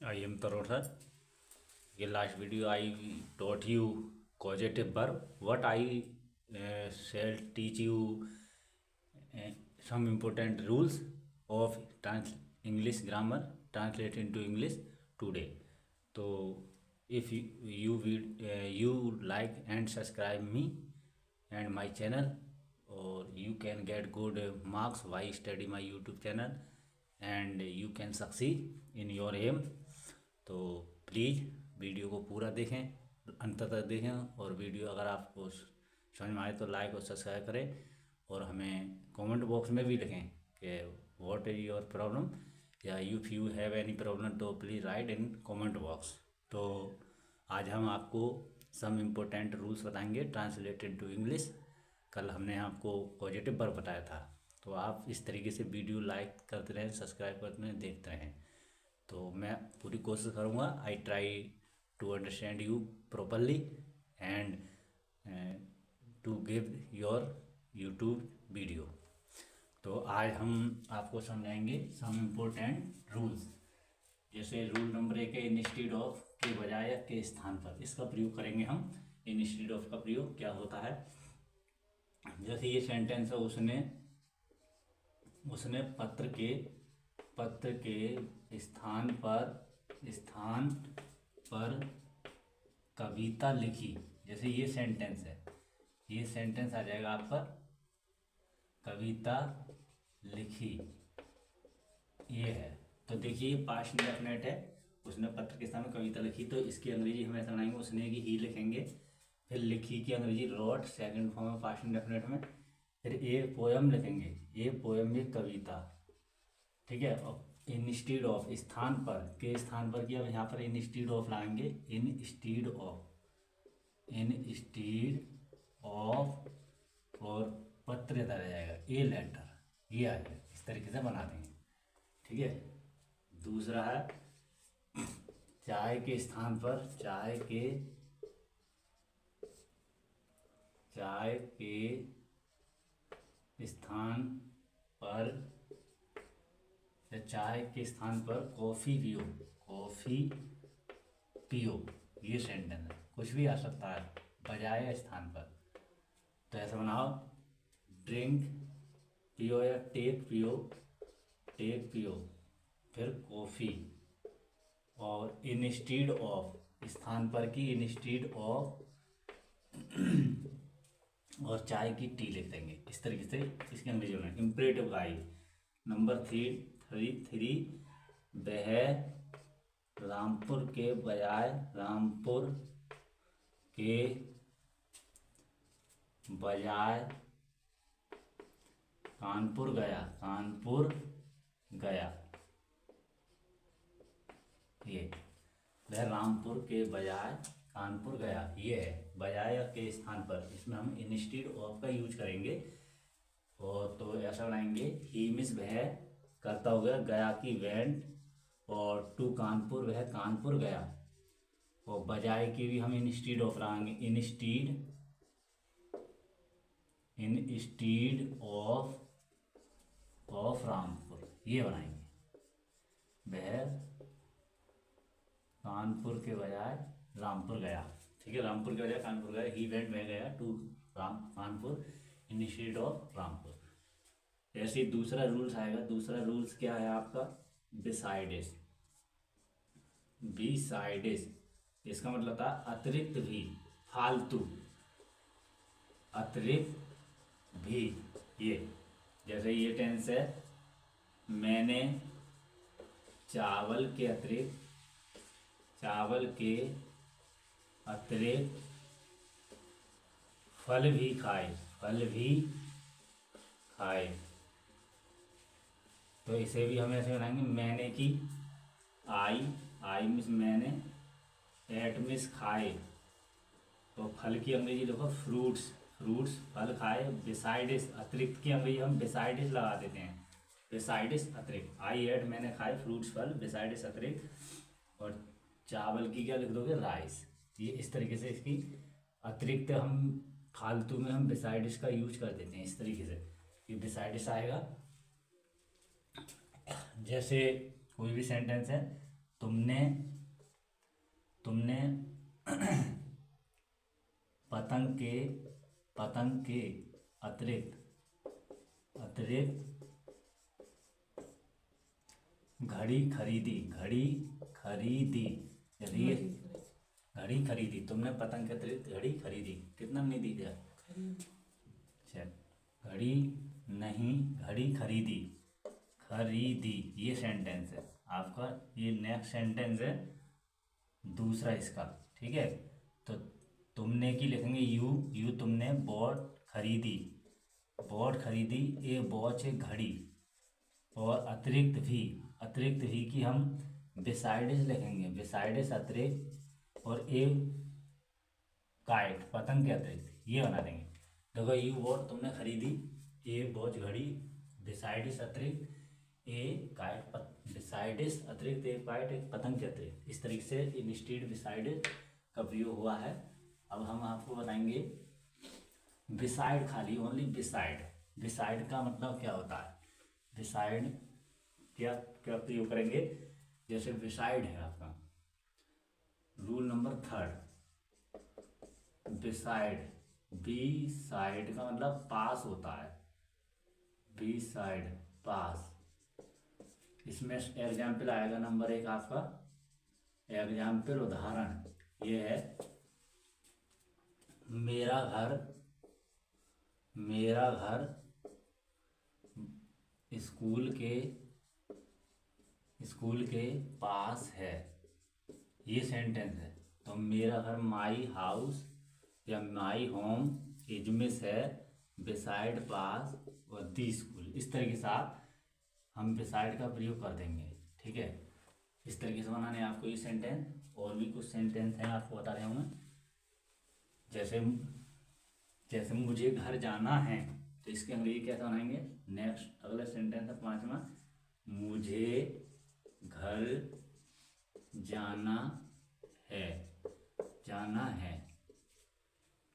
I am Tarun sir. In last video I taught you causative verb. What I shall teach you uh, some important rules of English grammar translate into English today. So if you like and subscribe me and my channel, or you can get good marks while study my YouTube channel, and you can succeed in your aim. तो please video को पूरा देखें, अंत तक देखें, और video अगर आपको समझ में आए तो लाइक और सब्सक्राइब करें, और हमें कमेंट बॉक्स में भी लिखें कि व्हाट इज़ योर प्रॉब्लम, या if you have any problem तो please write in comment box. तो आज हम आपको सम इम्पोर्टेंट रूल्स बताएंगे ट्रांसलेटेड टू इंग्लिश। कल हमने आपको पॉजिटिव वर्ब बताया था, तो आप इस तरीके से वीडियो लाइक करते रहें, सब्सक्राइब करते रहें, देखते रहें। तो मैं पूरी कोशिश करूँगा। I try to understand you properly and to give your YouTube video. तो आज हम आपको समझाएंगे सम इम्पोर्टेंट रूल्स। जैसे रूल नंबर 1 है इंस्टीड ऑफ के बजाय के स्थान पर, इसका प्रयोग करेंगे हम। इंस्टीड ऑफ का प्रयोग क्या होता है, जैसे ये सेंटेंस है, उसने पत्र के स्थान पर कविता लिखी। जैसे ये सेंटेंस है, ये सेंटेंस आ जाएगा आपका कविता लिखी, ये है। तो देखिए ये पास्ट इंडेफिनिट है, उसने पत्र के स्थान में कविता लिखी, तो इसकी अंग्रेजी हम ऐसा बनाएंगे, उसने की ही लिखेंगे, फिर लिखी की अंग्रेजी रोट, सेकंड फॉर्म में पास्ट इंडेफिनिट में, फिर ए पोएम लिखेंगे, ए पोएम में कविता, ठीक है। और इंस्टीड ऑफ स्थान पर, के स्थान पर किया, यहाँ पर इंस्टीड ऑफ लाएंगे, इंस्टीड ऑफ, और पत्र रह जाएगा, ए लेटर, ये आ जाएगा। इस तरीके से बना देंगे, ठीक है। दूसरा है चाय के स्थान पर, चाय के स्थान पर कॉफ़ी पियो, ये सेंटेंस है, कुछ भी आ सकता है बजाय स्थान पर। तो ऐसा बनाओ, ड्रिंक पियो या टेक पियो, फिर कॉफ़ी, और इंस्टीड ऑफ स्थान पर की इंस्टीड ऑफ, और चाय की टी लिख देंगे। इस तरीके से इसके अंग्रेजी में इम्परेटिव का आई। नंबर थ्री, वह रामपुर के बजाय कानपुर गया, ये वह रामपुर के बजाय कानपुर गया, ये है बजाय के स्थान पर। इसमें हम इंस्टीड ऑफ का यूज करेंगे, और तो ऐसा बनाएंगे, ही मिस वह करता हो गया की वेंट, और टू कानपुर वह कानपुर गया, और बजाय की भी हम इंस्टीड ऑफ लगाएंगे, इंस्टीड ऑफ रामपुर, ये बनाएंगे, वह कानपुर के बजाय रामपुर गया, ठीक है। रामपुर के बजाय कानपुर गया, ही वेंट वह गया to Kanpur instead of Rampur. ऐसे दूसरा रूल्स आएगा। दूसरा रूल्स क्या है आपका, बिसाइडिस, इसका मतलब था अतिरिक्त भी, फालतू, अतिरिक्त भी। ये जैसे ये टेंस है, मैंने चावल के अतिरिक्त फल भी खाए, तो इसे भी हम ऐसे बनाएंगे, मैंने की आई मिस मैंने, एट मिस खाए, तो फल की अंग्रेजी देखो फ्रूट्स, फल खाए। बिसाइडिस अतिरिक्त की अंग्रेजी हम बिसाइडिस लगा देते हैं, बिसाइडिस अतिरिक्त, आई एट मैंने खाए फ्रूट्स फल, बिसाइडिस अतिरिक्त, और चावल की क्या लिख दोगे, राइस। ये इस तरीके से इसकी अतिरिक्त हम फालतू में हम बिसाइडिस का यूज कर देते हैं, इस तरीके से ये बिसाइडिस आएगा। जैसे कोई भी सेंटेंस है, तुमने तुमने पतंग के अतिरिक्त घड़ी खरीदी। तुमने पतंग के अतिरिक्त घड़ी खरीदी। कितना नहीं दी गया? घड़ी नहीं, घड़ी खरीदी। ये सेंटेंस है आपका। ये नेक्स्ट सेंटेंस है दूसरा इसका। ठीक है, तो तुमने की लिखेंगे यू तुमने बॉट खरीदी। ए वॉच एक घड़ी। और अतिरिक्त भी की हम बिसाइडिस लिखेंगे। बिसाइडिस अतिरिक्त, और ए काइट पतंग के अतिरिक्त, ये बना देंगे। देखो यू वॉट तुमने खरीदी, ए वॉच घड़ी, बिसाइडिस अतिरिक्त, ए काइट बिसाइडिस अतिरिक्त, ए काइट एक पतंग के अतिरिक्त। इस तरीके से इंस्टेड बिसाइड का प्रयोग हुआ है। अब हम आपको बताएंगे बिसाइड, खाली ओनली बिसाइड। बिसाइड का मतलब क्या होता है? बिसाइड क्या प्रयोग करेंगे? जैसे बिसाइड है आपका रूल नंबर 3, बिसाइड का मतलब पास होता है। बिसाइड पास। इसमें एग्जाम्पल आएगा नंबर 1 आपका। एग्जाम्पल उदाहरण ये है, मेरा घर स्कूल के पास है। ये सेंटेंस है। तो मेरा घर माई हाउस या माई होम इज मिस है बिसाइड पास और दी स्कूल। इस तरीके से हम बिसाइड का प्रयोग कर देंगे। ठीक है, इस तरीके से बनाने आपको ये सेंटेंस। और भी कुछ सेंटेंस हैं आपको बता रहे हूँ मैं। जैसे मुझे घर जाना है, तो इसके अंग्रेजी कैसे बनाएंगे? नेक्स्ट अगला सेंटेंस है 5वां, मुझे घर जाना है।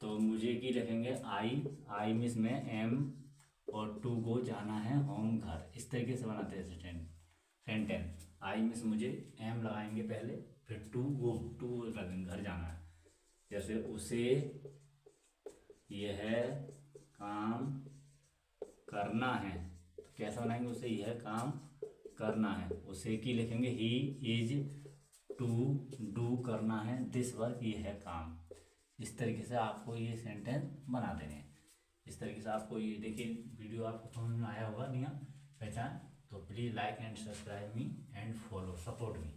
तो मुझे की रखेंगे आई मिस में एम, और टू गो जाना है होम घर। इस तरीके से बनाते हैं सेंटेंस। आई मिस मुझे एम लगाएंगे पहले, फिर टू लगेंगे घर जाना है। जैसे उसे यह काम करना है, तो कैसा बनाएंगे? उसे यह काम करना है। उसे की लिखेंगे ही इज टू डू करना है दिस वर्क, ये है काम। इस तरीके से आपको ये सेंटेंस बना देने हैं। इस तरीके से आपको ये देखिए वीडियो आपको समझ में आया होगा नहीं पहचान। तो please like and subscribe me and follow support me.